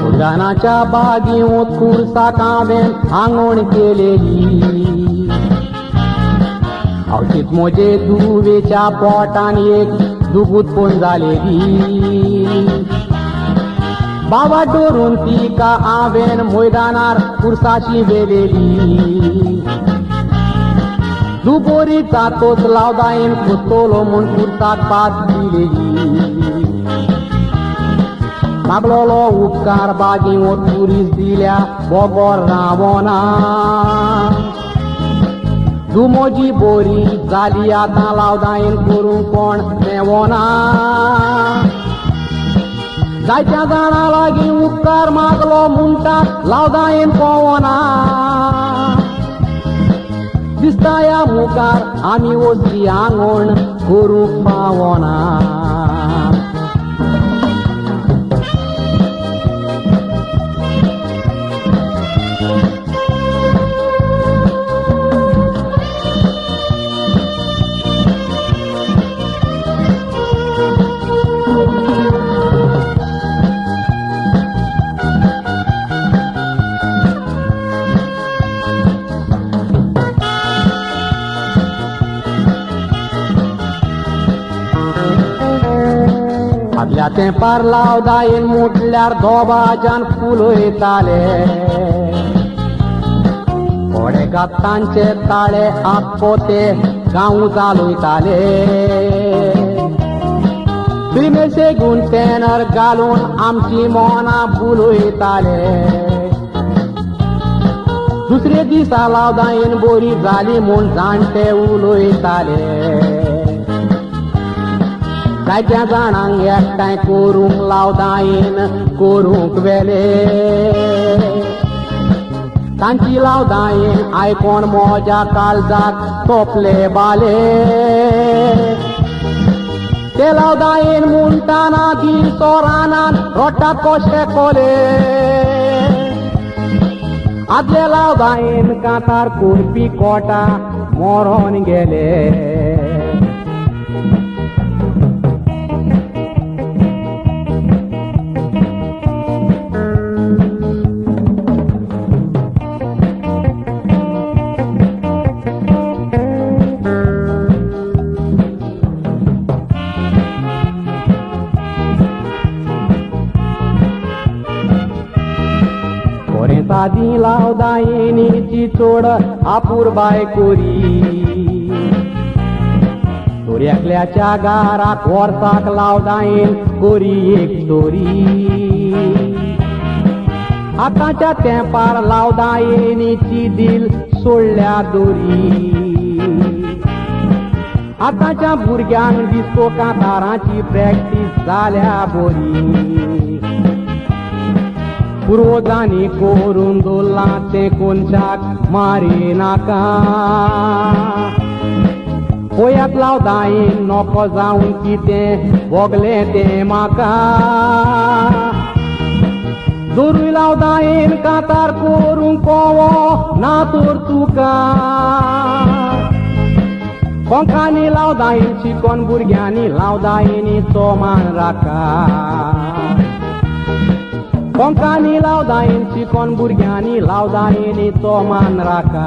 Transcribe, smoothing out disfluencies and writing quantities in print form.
फुलदानाच्या बागेत खुरसा कांबेन आंगण केलेली, औषध मोजे दुवेच्या पोटान एक दुगूत पण झालेली. बाबा डोरून ती का आंबेन मैदानार खुरसाशी वेलेली. दुबोरीचा तोच लावदायेन खुतोलो म्हूण खुरसाक पात दिलेली. मागलोलो उपकार बागेत पुरीस दिल्या बोगोर रावना. दुमोजी बोरी जाली आतां लावदायेन करूंक कोण मेवना. जायत्या जाणां लागीं उपकार मागलो म्हणटा लावदायेन पवना. दिसता ह्या मुखार आमी वचली आंगण करूंक पावना. आदल्या तेंपार लावदायेन मुटल्यार धोबाच्यान फुलयताले. कोडे गातांचे ताळे आपोते गांव जालोयताले. क्रिमेचे गुण तेनर घालून आमची मोना बुलयताले. दुसरे दिसा लावदायेन बोरी जाली म्हूण जाणटे उलयताले. जायत्या जाणांक एकठांय करूंक लावदायेन करूंक वेले. तांची लावदायेन आयकोन मोज्या काळजाक तोपले बाले. ते लावदायेन म्हणटाना दिसो रानान रोटात कशे कोले. आदले लावदायेन कांतार करपी कोटा मोरोन गेले. सादी लावदायेनीची चोड आपुरबाय कोरी. सुर्याकल्याच्या गाराक वर्साक लावदायेन कोरी एक स्टोरी. आतांच्या तेंपार लावदायेनीची दिल सोडल्या दोरी. आतांच्या भुरग्यांक दिसतो कांतारांची प्रॅक्टीस जाल्या बोरी. पुर्वजांनी करून दवरलां तें कोनशाक मारी नाका. पळयात लावदायेन नोको जावन कितें भोगलें तें म्हाका. जोरूय लावदायेन कांतार करूंक कोवो ना तर तुका. कोंकांनी लावदायेन शिकोन भुरग्यांनी लावदायेनीचो मान राखा. कोंकांनी लावदायेन शिकोन भुरग्यांनी लावदायेनीचो मान राखा.